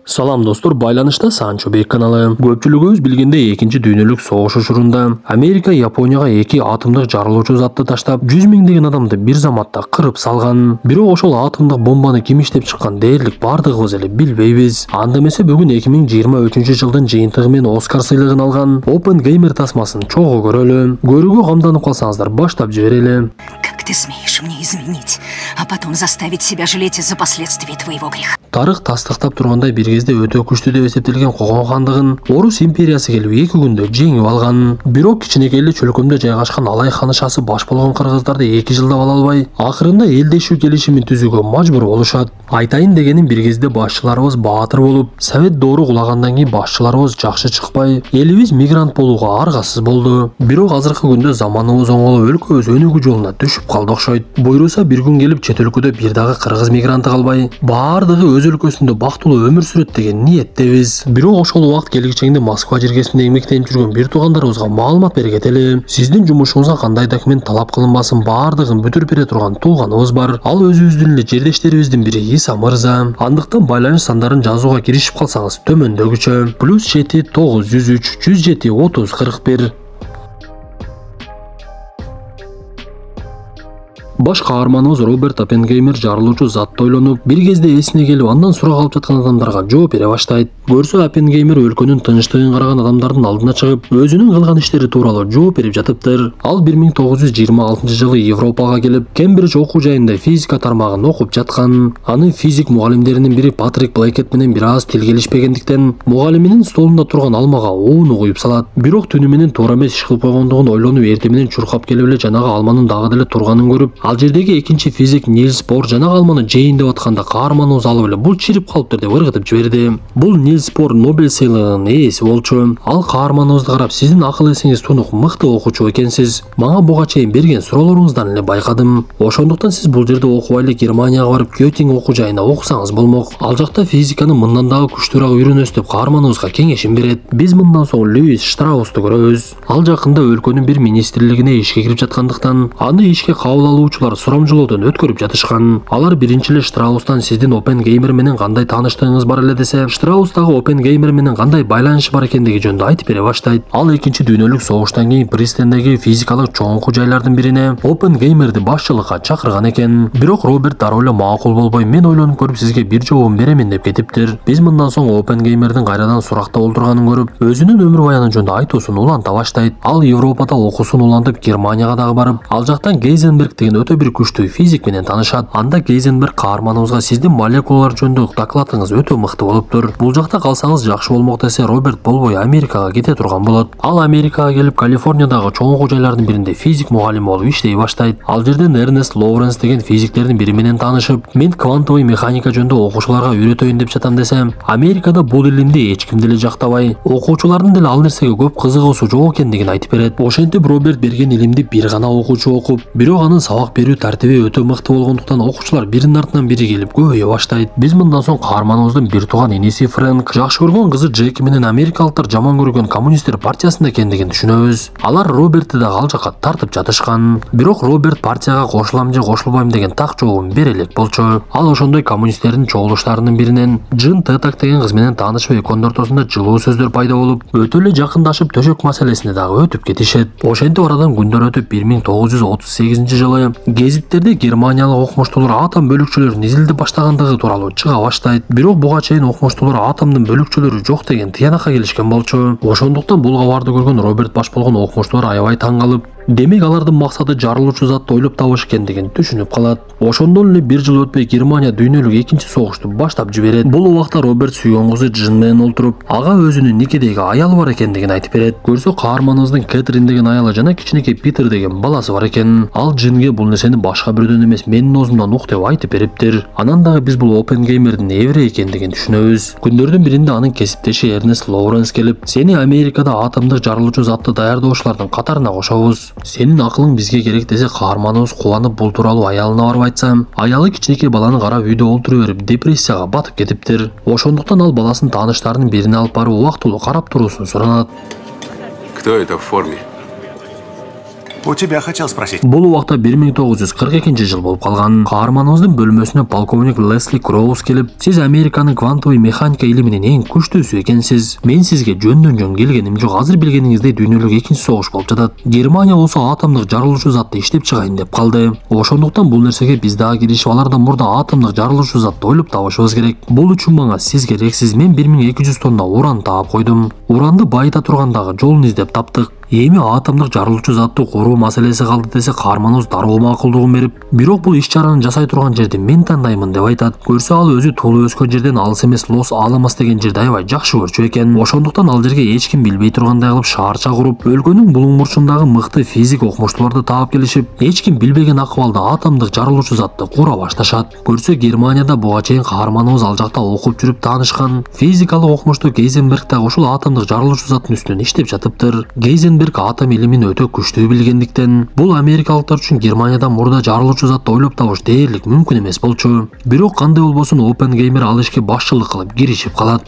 Салам достор, байланышта Санчо Бек каналы. Көпчүлүгүбүз билгендей, 2-дүйнөлүк согуш учурунда Америка Японияга 2 атомдук жарылуучу затты таштап, 100 миңдеген адамды бир заматта кырып салган. Бирок ошол атомдук бомбаны ким иштеп чыккан дээрлик бардыгыбыз эле билбейбиз. Анда эмесе бүгүн 2023-жылдын жыйынтыгы менен Оскар сыйлыгын алган Оппенгеймер тасмасын чогуу көрөлү. Көрүүгө камданып калсаңыздар баштап жиберели. Как ты смеешь мне изменить, а потом заставить себя жалеть из-за последствий твоего греха? Тарых тастыктап тургандай бир кезде өтө күчтүү деп эсептелген Когон хандыгын Орус империясы келип 2 күндө жеңип алган. Бирок кичинекей эле чөлкөмдө жайгашкан Алай ханышасы баш болгон кыргыздарды 2 жылдап ала албай, акырында элдешүү келишимин түзүүгө мажбур болушат. Айтайын дегеним, бир кезде башчыларыбыз баатыр болуп, Совет доору кулагандан кийин башчыларыбыз жакшы чыкпай, элибиз мигрант болууга аргасыз болду. Бирок азыркы күндө заманыбыз оңолуп, өлкөбүз өнүгүү жолуна түшүп калды окшойт. Буйруса бир күн келип чет өлкөдө бир дагы кыргыз мигранты калбай, баардыгы өз өлкөсүндө бактылуу өмүр сүрөт деген ниеттебиз. Бирок ошол убакыт келгичеңде Москва жергесинде эмгектенип жүргөн бир туугандарыбызга маалымат бергет эле. Сиздин жумушуңузга кандай документ талап кылынбасын, баардыгын бүтүрүп бере турган тууганыбыз бар. Ал өзүбүздүн эле жердештерибиздин бири Иса мырза. Андыктан байланыш сандарын жазууга киришип калсаңыз төмөндөгүчө: +7 903 107 30 41. Баш каарманыбыз Роберт Оппенгеймер жарылуучу затты ойлонуп, бир кезде эсине келип, андан сурак алып жаткан адамдарга жооп бере баштайт. Көрсө Оппенгеймер өлкөнүн тынчтыгын караган адамдардын алдына чыгып, өзүнүн кылган иштери тууралуу жооп берип жатыптыр. Ал 1926-жылы Европага келип, Кембридж окуу жайында физика тармагын окуп жаткан. Аны физик мугалимдеринин бири Патрик Блейкет менен бир аз тил келишпегендиктен, мугалиминин столунда турган алмага ууну куюп салат. Бирок түнү менен туура эмес иш кылып койгондугун ойлонуп, эртең менен чуркап келип эле жанагы алманын дагы деле турганын көрүп, ал жердеги экинчи физик Нильс Бор жанагы алманы жейин деп атканда каарманыбыз алып эле бул чирип калыптыр деп ыргытып жиберди. Бул Нильс Бор Нобель сыйлыгынын ээси болчу. Ал каарманыбызды карап: "Сиздин акыл эсиңиз тунук, мыкты окуучу экенсиз. Мага буга чейин берген суроолоруңуздан эле байкадым. Ошондуктан сиз бул жерде окубай эле Германияга барып Гётинг окуу жайына окусаңыз болмок. Ал жакта физиканы мындан дагы күчтүүрөөк үйрөнөсүз" деп каарманыбызга кеңешин берет. Биз мындан соң Льюис Штраусту көрөбүз. Ал жакында өлкөнүн бир министрлигине ишке кирип жаткандыктан, аны ишке кабыл алуучулар сурамжылоодон өткөрүп жатышкан. Алар биринчи эле Штраустан "Сиздин Оппенгеймер менен кандай тааныштыгыңыз бар эле" десе, Штраус дагы Оппенгеймер менен кандай байланышы бар экендиги жөнүндө айтып бере баштайт. Ал 2-дүйнөлүк согуштан кийин Пристендеги физикалык чоң окуу жайлардын бирине Оппенгеймерди башчылыкка чакырган экен. Бирок Роберт дароо эле макул болбой, "Мен ойлонуп көрүп сизге бир жообун беремин" деп кетиптир. Биз мындан соң Оппенгеймердин кайрадан суракта олтурганын көрүп, өзүнүн өмүр баяны жөнүндө айтуусун уланта баштайт. Ал Европада окуусун улантып, Германияга дагы барып, ал жактан Гейзенберг деген өтө бир күчтүү физик менен таанышат. Анда Гейзенберг каарманыбызга "Сиздин молекулалар жөнүндө докладыңыз өтө мыкты болуптур. Бул жакта калсаңыз жакшы болмок" десе, Роберт болбой Америкага кете турган болот. Ал Америкага келип, Калифорниядагы чоң окуу жайлардын биринде физик мугалими болуп иштей баштайт. Ал жерден Эрнест Лоуренс деген физиктердин бири менен таанышып, "Мен квантовый механика жөнүндө окуучуларга үйрөтөйүн деп жатам" десе, Америкада бул илимди эч ким деле жактабай, окуучулардын деле ал нерсеге көп кызыгуусу жок экендигин айтып берет. Ошентип Роберт берген илимди бир гана окуучу окуп, бирок анын сабак берүү тартиби өтө мыкты болгондуктан окуучулар биринин артынан бири келип көбөйө баштайт. Биз мындан соң каарманыбыздын бир тууган иниси Фрэнк, жакшы көргөн кызы Джеки менен америкалыктар жаман көргөн коммунисттер партиясында экендигин түшүнөбүз. Алар Робертти дагы ал жакка тартып жатышкан. Бирок Роберт партияга кошулам же кошулбайм деген так жообун бере элек болчу. Ал ошондой коммунисттердин чогулуштарынын биринен Джин Тетак деген кыз менен таанышып, экөөнүн ортосунда жылуу сөздөр пайда болуп, өтө эле жакындашып, төшөк маселесине дагы өтүп кетишет. Ошентип арадан күндөр өтүп, 1938-жылы гезиттерде германиялык окумуштуулар атом бөлүкчөлөрүн изилдеп баштагандыгы тууралуу чыга баштайт. Бирок буга чейин окумуштуулар атомдун бөлүкчөлөрү жок деген тыянакка келишкен болчу. Ошондуктан бул кабарды көргөн Роберт баш болгон окумуштуулар аябай таң калып, демек алардын максаты жарылуучу затты ойлоп табыш экендигин түшүнүп калат. Ошондон эле бир жыл өтпөй Германия дүйнөлүк экинчи согушту баштап жиберет. Бул убакта Роберт сүйгөн кызы Джин менен олтуруп, ага өзүнүн никедеги аялы бар экендигин айтып берет. Көрсө каарманыбыздын Кэтрин деген аялы жана кичинекей Питер деген баласы бар экен. Ал Джинге бул нерсени башка бирөөдөн эмес, менин оозумдан ук деп айтып бериптир. Анан дагы биз бул Оппенгеймердин еврей экендигин түшүнөбүз. Күндөрдүн биринде анын кесиптеши Эрнест Лоуренс келип, "Сени Америкада атомдук жарылуучу затты даярдоочулардын катарына кошобуз. Сенин акылың бизге керек" десе, каарманыбыз кубанып бул тууралуу аялына барып айтса, аялы кичинекей баланы карап үйдө олтура берип депрессияга батып кетиптир. Ошондуктан ал баласын тааныштарынын бирине алып барып убактылуу карап туруусун суранат. Кто это в форме? У тебя хотел спросить. Бул убакта 1942 жыл болуп калган. Каарманыбыздын бөлмөсүнө полковник Лесли Кроуз келип, "Сиз Американын квантовый механика илиминин эң күчтүүсү экенсиз. Мен сизге жөндөн-жөн келгеним жок. Азыр билгениңиздей дүйнөлүк экинчи согуш болуп жатат. Германия болсо атомдук жарылуучу затты иштеп чыгайын деп калды. Ошондуктан бул нерсеге биз дагы киришип алардан мурда атомдук жарылуучу затты ойлоп табышыбыз керек. Бул үчүн мага сиз керексиз. Мен 1200 тонна уран таап койдум. Уранды байыта тургандагы жолун издеп таптык. Эми атомдук жарылуучу затты куруу маселеси калды десе каарманыбыз дароо макулдугун берип, бирок бул иш-чараны жасай турган жерди мен тандаймын деп айтат. Көрсө ал өзү туулуп өскөн жерден алыс эмес Лос Аламос деген жерди аябай жакшы көрчү экен. Ошондуктан ал жерге эч ким билбей тургандай кылып шаарча куруп, өлкөнүн булуң бурчундагы мыкты физик окумуштууларды таап келишип, эч ким билбеген акыбалда атомдук жарылуучу затты кура башташат. Көрсө Германияда буга чейин каарманыбыз ал жакта окуп жүрүп таанышкан физикалык окумуштуу Гейзенберг дагы ушул атомдук жарылуучу заттын үстүнөн иштеп жатыптыр. Гейзенберг атом илимин өтө күчтүү билгендиктен, бул америкалыктар үчүн Германиядан мурда жарылуучу затты ойлоп табыш дээрлик мүмкүн эмес болчу. Бирок кандай болбосун Оппенгеймер ал ишке башчылык кылып киришип калат.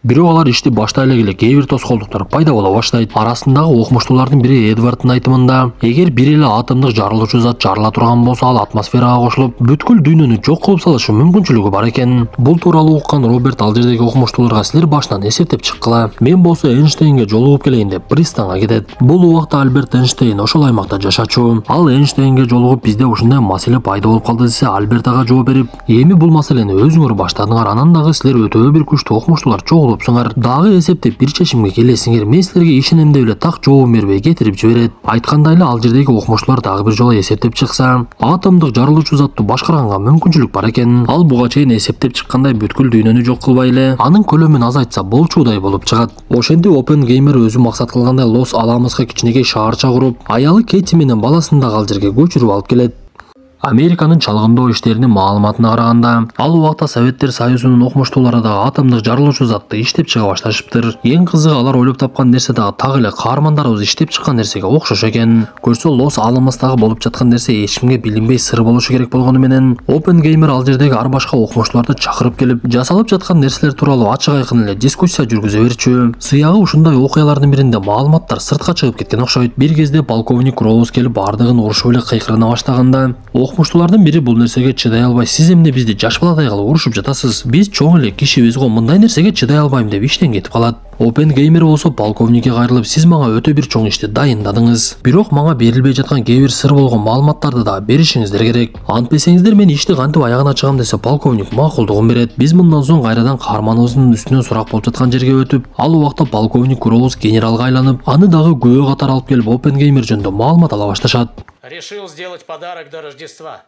Бирок алар ишти баштай эле кээ бир тоскоолдуктар пайда боло баштайт. Арасындагы окумуштуулардын бири Эдвардтын айтымында, эгер бир эле атомдук жарылуучу зат жарыла турган болсо, ал атмосферага кошулуп, бүткүл дүйнөнү жок кылып салышы мүмкүнчүлүгү бар экен. Бул тууралуу уккан Роберт ал жердеги окумуштууларга силер башынан эсептеп чыккыла. Мен болсо Эйнштейнге жолугуп келейин деп пристанга кетет. Бул убакта Альберт Эйнштейн ошол аймакта жашачу. Ал Эйнштейнге жолугуп bizde ушундай маселе пайда болуп калды десе, Альберт ага жооп берип, эми бул маселени өзүңөр баштадыңар, анан дагы силер өтө бир күчтүү окумуштуулар чогулупсуңар. Дагы эсептеп бир чечимге келесиңер. Мен силерге ишенем деп эле так жообун бербей кетирип жиберет. Айткандай эле ал жердеги окумуштуулар дагы бир жолу эсептеп чыкса, атомдук жарылуучу затту башкарганга мүмкүнчүлүк бар экен. Ал буга чейин эсептеп чыккандай бүткүл дүйнөнү жок кылбай эле, анын көлөмүн азайтса болчудай болуп чыгат. Ошентип Оппенгеймер өзү максат кылгандай Лос Аламоска кичинекей шаарча куруп, аялы Кетти менен баласын дагы ал жерге көчүрүп алып келет. Американын чалгындоо иштеринин маалыматына караганда, ал убакта Советтер Союзунун окумуштуулары да атомдук жарылуучу затты иштеп чыга башташыптыр. Эң кызыгы алар ойлоп тапкан нерсе дагы так эле каармандарыбыз иштеп чыккан нерсеге окшош экен. Көрсө Лос Аламостагы болуп жаткан нерсе эч кимге билинбей сыр болушу керек болгону менен, Оппенгеймер ал жердеги ар башка окумуштууларды чакырып келип, жасалып жаткан нерселер тууралуу ачык айкын эле дискуссия жүргүзө берчү. Сыягы ушундай окуялардын биринде маалыматтар сыртка чыгып кеткен окшойт. Бир кезде полковник Кроуз келип бардыгын урушуп эле кыйкырына баштаганда, окумуштуулардын бири бул нерсеге чыдай албай, сиз эмне бизди жаш баладай кылып урушуп жатасыз? Биз чоң эле кишибиз го, мындай нерсеге чыдай албайм деп иштен кетип калат. Оппенгеймер болсо полковникке кайрылып, сиз мага өтө бир чоң ишти дайындадыңыз. Бирок мага берилбей жаткан кээ бир сыр болгон маалыматтарды да беришиңиздер керек. Антпесеңиздер мен ишти кантип аягына чыгам десе, полковник макулдугун берет. Биз мындан соң кайрадан каарманыбыздын үстүнөн сурак болуп жаткан жерге өтүп, ал убакта полковник Кроуз генералга айланып, аны дагы күбө катары алып келип Оппенгеймер жөнүндө маалымат ала башташат. Решил сделать подарок до Рождества.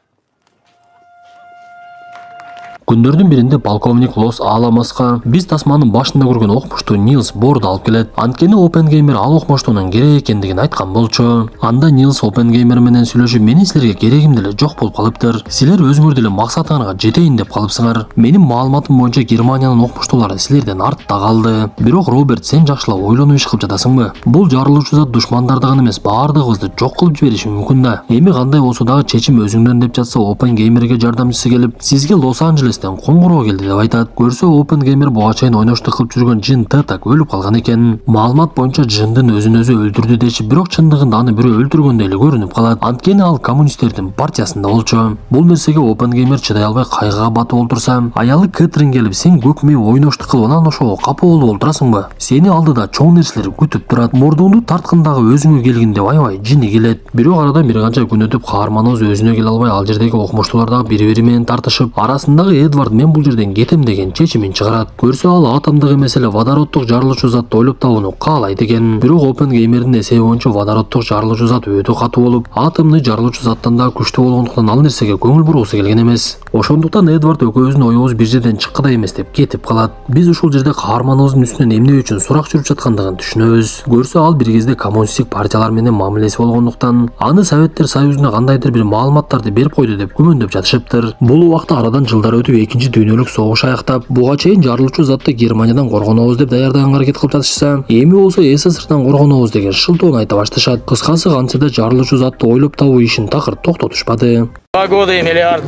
Күндөрдүн биринде полковник Лос Аламоска биз тасманын башында көргөн окумуштуу Нилс Борду алып келет. Анткени Оппенгеймер ал окумуштуунун керек экендигин айткан болчу. Анда Нилс Оппенгеймер менен сүйлөшүп, менин силерге керегим деле жок болуп калыптыр. Силер өзүңөр деле максатыңарга жетейин деп калыпсыңар. Менин маалыматым боюнча Германиянын окумуштуулары силерден артта калды. Бирок Роберт, сен жакшылап ойлонуп иш кылып жатасыңбы? Бул жарылуучу зат душмандарды гана эмес, баардыгыбызды жок кылып жибериши мүмкүн да. Эми кандай болсо дагы чечим өзүңдөн деп жатса, Оппенгеймерге жардамчысы келип, сизге Лос-Анджелестен коңгуроо келди деп айтат. Көрсө Оппенгеймер буга чейин ойноштук кылып жүргөн Джин Тетак өлүп калган экен. Маалымат боюнча Джиндин өзүн өзү өлтүрдү деши, бирок чындыгында аны бирөө өлтүргөндөй эле көрүнүп калат. Анткени ал коммунисттердин партиясында болчу. Бул нерсеге Оппенгеймер чыдай албай кайгыга батып олтурса, аялы Кэтрин келип, сен көкмөй ойноштук кылып анан ошого капа болуп олтурасыңбы? Сени алдыда чоң нерселер күтүп турат. Мурдуңду тарткындагы өзүңө келгин деп аябай жини келет. Бирок арадан бир канча күн өтүп, каарманыбыз өзүнө келе албай, ал жердеги окумуштуулар дагы бири-бири менен тартышып, арасындагы Эдвард мен бул жерден кетем деген чечимин чыгарат. Көрсө ал атомдук эмес эле водороддук жарылуучу затты ойлоп табууну каалайт экен. Бирок Оппенгеймердин эсеби боюнча водороддук жарылуучу зат өтө катуу болуп, атомдук жарылуучу заттан да күчтүү болгондуктан ал нерсеге көңүл буруусу келген эмес. Ошондуктан Эдвард экөөбүздүн оюбуз бир жерден чыккыдай эмес деп кетип калат. Биз ушул жерде каарманыбыздын үстүнөн эмне үчүн сурак жүрүп жаткандыгын түшүнөбүз. Көрсө ал бир кезде коммунисттик партиялар менен мамилеси болгондуктан аны Советтер Союзуна кандайдыр бир маалыматтарды берип койду деп күмөндөп жатышыптыр. Бул убакта арадан жылдар өтүп, экинчи дүйнөлүк согуш аяктап, буга чейин жарылуучу затты Германиядан коргонобуз деп даярдаганга аракет кылып жатышса, эми болсо СССРдан коргонобуз деген шылтоон айта башташат. Кыскасы, кантсе жарылуучу затты ойлоп табуу ишин такыр токтотушпады. 2 года и $1 миллиард.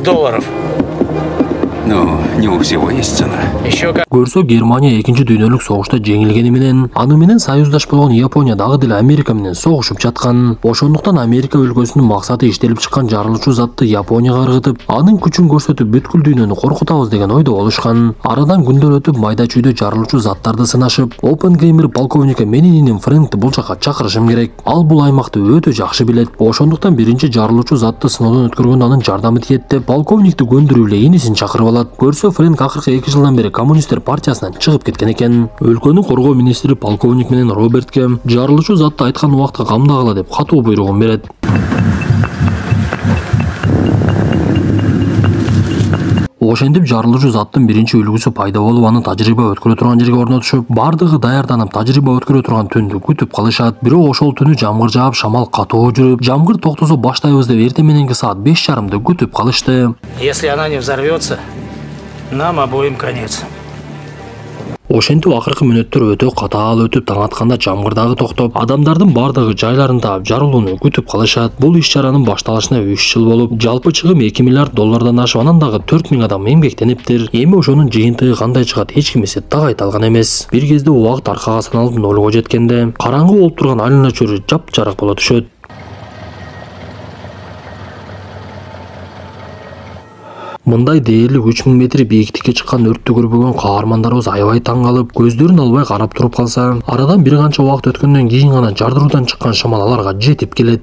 Но не у всего есть цена. Еще как. Көрсө Германия 2-дүйнөлүк согушта жеңилгени менен аны менен союздаш болгон Япония дагы деле Америка менен согушуп жаткан. Ошондуктан Америка өлкөсүнүн максаты иштелип чыккан жарылуучу затты Японияга ыргытып, анын күчүн көрсөтүп бүткүл дүйнөнү коркутабыз деген ойдо болушкан. Арадан күндөр өтүп майда чүйдө жарылуучу заттарды сынашып, Оппенгеймер полковники менин иним Фрэнкти бул жака чакырышым керек. Ал бул аймакты өтө жакшы билет. Ошондуктан биринчи жарылуучу затты сыноодон өткөргөндө анын жардамы тиет деп полковникти көндүрүп эле инисин чакырып алат. Көрсө Фрэнк акыркы 2 жылдан бери коммунисттер партиясынан чыгып кеткен экен. Өлкөнүн коргоо министри полковник менен Робертке жарылуучу затты айткан убакта камдагыла деп катуу буйругун берет. Ошентип жарылуучу заттын биринчи үлгүсү пайда болуп, аны тажрыйба өткөрө турган жерге орнотушуп, бардыгы даярданып тажрыйба өткөрө турган түндү күтүп калышат. Бирок ошол түнү жамгыр жаап, шамал катуу жүрүп, жамгыр токтосо баштайбыз деп эртең мененки саат 5:30 күтүп калышты. Если она не взорвется, нам обоим конец. Ошентип акыркы мүнөттөр өтө катаал өтүп, таң атканда жамгыр дагы токтоп, адамдардын бардыгы жайларын таап жарылууну күтүп калышат. Бул иш-чаранын башталышына 3 жыл болуп, жалпы чыгым 2 миллиард доллардан ашып, анан дагы 4000 адам эмгектениптир. Эми ошонун жыйынтыгы кандай чыгат, эч ким так айта алган эмес. Бир кезде убакыт аркага саналып 0-го жеткенде, караңгы болуп турган айлана чөйрө жап-жарак боло түшөт. Мындай дээрлик 3000 метр бийиктикке чыккан өрттү көрбөгөн каармандарыбыз аябай таң калып, көздөрүн албай карап туруп калса, арадан бир канча убакыт өткөндөн кийин гана жардыруудан чыккан шамал аларга жетип келет.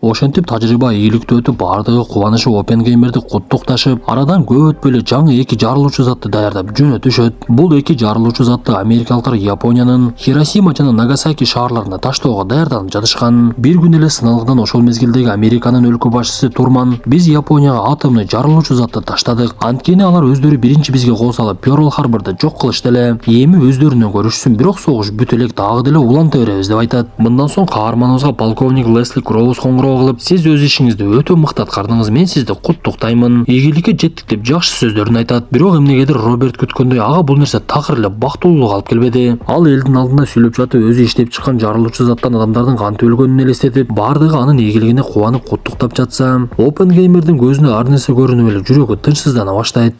Ошентип тажрыйба ийгиликтүү өтүп, бардыгы кубанышы Оппенгеймерди куттукташып, арадан көп өтпөй эле жаңы 2 жарылуучу затты даярдап жөнөтүшөт. Бул 2 жарылуучу затты америкалыктар Япониянын Хиросима жана Нагасаки шаарларына таштоого даярданып жатышкан. Бир күн эле сыналгыдан ошол мезгилдеги Американын өлкө башчысы Турман: "Биз Японияга атомный жарылуучу затты таштадык. Анткени алар өздөрү биринчи бизге кол салып, Пёрл-Харборду жок кылышты эле. Эми өздөрүнө көрүшсүн, бирок согуш бүтө элек, дагы деле уланта беребиз" деп айтат. Мындан соң каарманыбызга полковник Лесли Кроуз коңгуроо кылып: "Сиз өз ишиңизди өтө мыкты аткардыңыз, мен сизди куттуктаймын. Ийгиликке жеттик" деп жакшы сөздөрүн айтат. Бирок эмнегедир Роберт күткөндөй ага бул нерсе такыр эле бактылуулук алып келбеди. Ал элдин алдында сүйлөп жатып, өзү иштеп чыккан жарылуучу заттан адамдардын кантип өлгөнүн элестетип, бардыгы анын ийгилигине кубанып куттуктап жатса, Оппенгеймердин көзүнө ар нерсе көрүнүп эле жүрөгү тынчсыздана баштайт.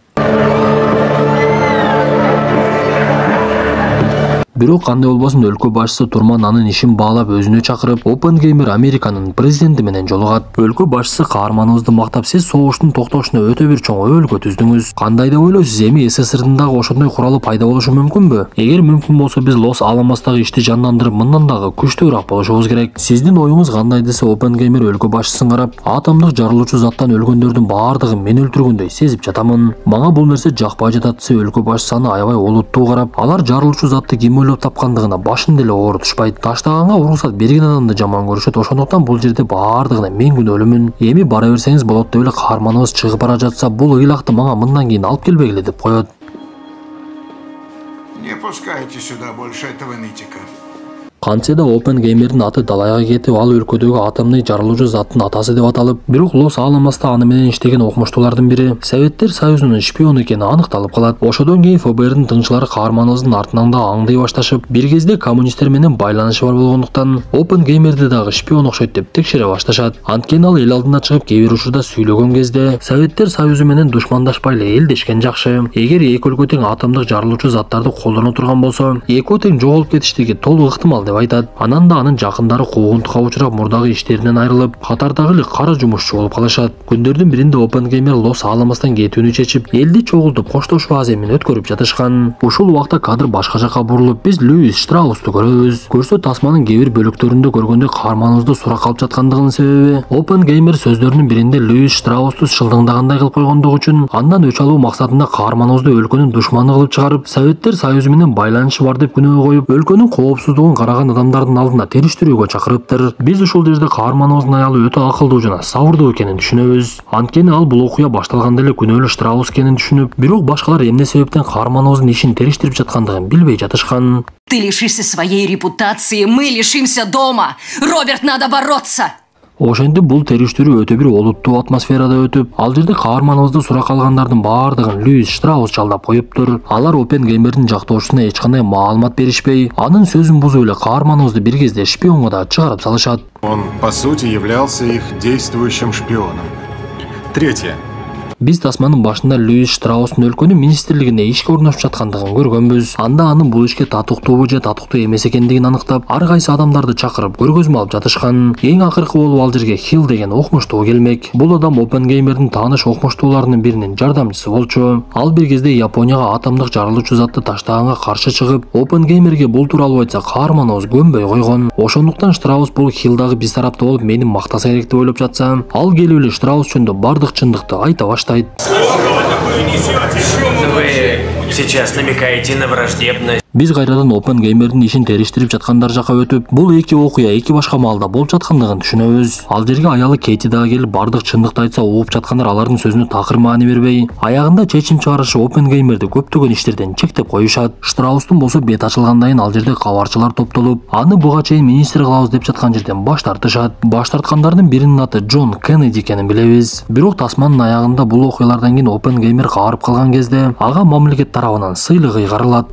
Бирок кандай болбосун, өлкө башчысы Турман анын ишин баалап өзүнө чакырып, Оппенгеймер Американын президенти менен жолугат. Өлкө башчысы каарманыбызды мактап: "Сиз согуштун токтошуна өтө бир чоң өлкө түздүңүз. Кандай деп ойлойсуз? Эми СССРдин дагы ошондой куралы пайда болушу мүмкүнбү? Эгер мүмкүн болсо, биз Лос-Аламостагы ишти жандандырып, мындан дагы күчтүүрөөк болушубуз керек. Сиздин оюңуз кандай?" десе, Оппенгеймер өлкө башчысын карап: "Атомдук жарылуучу заттан өлгөндөрдүн бардыгын мен өлтүргөндөй сезип жатамын. Мага бул нерсе жакпай жатат" десе, өлкө башчысы аны аябай олуттуу карап, алар жарылуучу затты ким тапкандыгына башын деле оорутушпайт. Таштаганга уруксат берген адамды жаман көрүшөт. Ошондуктан бул жерде бардыгына мен күнөөлүмүн. Эми бара берсеңиз болот деп эле каарманыбыз чыгып бара жатса, бул ыйлакты мага мындан кийин алып келбегиле деп коет. Не пускайте сюда больше этого нытика. Кантсе да Оппенгеймердин аты далайга кетип, ал өлкөдөгү атомный жарылуучу заттын атасы деп аталып, бирок Лос-Аламоста аны менен иштеген окумуштуулардын бири Советтер Союзунун шпиону экени аныкталып калат. Ошодон кийин ФБРдин тыңчылары каарманыбыздын артынан да аңдый башташып, бир кезде коммунисттер менен байланышы бар болгондуктан Оппенгеймерди дагы шпион окшойт деп текшере башташат. Анткени ал эл алдына чыгып кээ бир учурда сүйлөгөн кезде Советтер Союзу менен душмандашпай эле элдешкен жакшы. Эгер эки өлкө тең атомдук жарылуучу заттарды колдоно турган болсо, экөө тең жоголуп кетиштиги толук ыктымал деп айтат. Анан да анын жакындары куугунтукка учурап, мурдагы иштеринен айрылып, катардагы эле кара жумушчу болуп калышат. Күндөрдүн биринде Оппенгеймер Лос-Аламостан кетүүнү чечип, элди чогултуп коштошуу аземин өткөрүп жатышкан. Ушул убакта кадр башка жакка бурулуп, биз Льюис Штраусту көрөбүз. Көрсө тасманын кээ бир бөлүктөрүндө көргөндө каарманыбызды суракка алып жаткандыгынын себеби Оппенгеймер сөздөрүнүн биринде Льюис Штраусту шылдыңдагандай кылып койгондугу үчүн, андан өч алуу максатында каарманыбызды өлкөнүн душманы кылып чыгарып, Советтер Союзу менен байланышы бар деп күнөө коюп, өлкөнүн коопсуздугун караган адамдардын алдына териштирүүгө чакырыптыр. Биз ушул жерде каарманыбыздын аялы өтө акылдуу жана сабырдуу экенин түшүнөбүз. Анткени ал бул окуя башталганда эле күнөөлүү Штраус экенин түшүнүп, бирок башкалар эмне себептен каарманыбыздын ишин териштирип жаткандыгын билбей жатышкан. Ты лишишься своей репутации, мы лишимся дома. Роберт, надо бороться. Ошентип бул териштирүү өтө бир олуттуу атмосферада өтүп, ал жерде каарманыбызды сурак алгандардын баардыгын Льюис Штраус жалдап коюптур. Алар Оппенгеймердин жактоочусуна эч кандай маалымат беришпей, анын сөзүн бузуп эле каарманыбызды бир кезде шпионго да чыгарып салышат. Он, по сути, являлся их действующим шпионом. Третье. Биз тасманын башында Льюис Штраустун өлкөнүн министрлигине ишке орношуп жаткандыгын көргөнбүз. Анда анын бул ишке татыктуубу же татыктуу эмес экендигин аныктап, ар кайсы адамдарды чакырып көргөзмө алып жатышкан. Эң акыркы болуп ал жерге Хилл деген окумуштуу келмек. Бул адам Оппенгеймердин тааныш окумуштууларынын биринин жардамчысы болчу. Ал бир кезде Японияга атомдук жарылуучу затты таштаганга каршы чыгып, Оппенгеймерге бул тууралуу айтса каарманыбыз көнбөй койгон. Ошондуктан Штраус бул Хиллдагы биз тарапта болуп мени мактаса керек деп ойлоп жатса, ал келип эле Штраус жөнүндө бардык чындыкты айта баштайт. Вы сейчас намекаете на враждебность. Биз кайрадан Оппенгеймердин ишин териштирип жаткандар жака өтүп, бул эки окуя эки башка маалда болуп жаткандыгын түшүнөбүз. Ал жерге аялы Кейти дагы келип бардык чындыкты айтса, угуп жаткандар алардын сөзүнө такыр маани бербей, аягында чечим чыгарышы Оппенгеймерди көптөгөн иштерден чектеп коюшат. Штраустун болсо бет ачылгандайын ал жерде кабарчылар топтолуп, аны буга чейин министр кылабыз деп жаткан жерден баш тартышат. Баш тарткандардын биринин аты Джон Кеннеди экенин билебиз. Бирок тасманын аягында бул окуялардан кийин Оппенгеймер каарып калган кезде ага мамлекет тарабынан сыйлык ыйгарылат.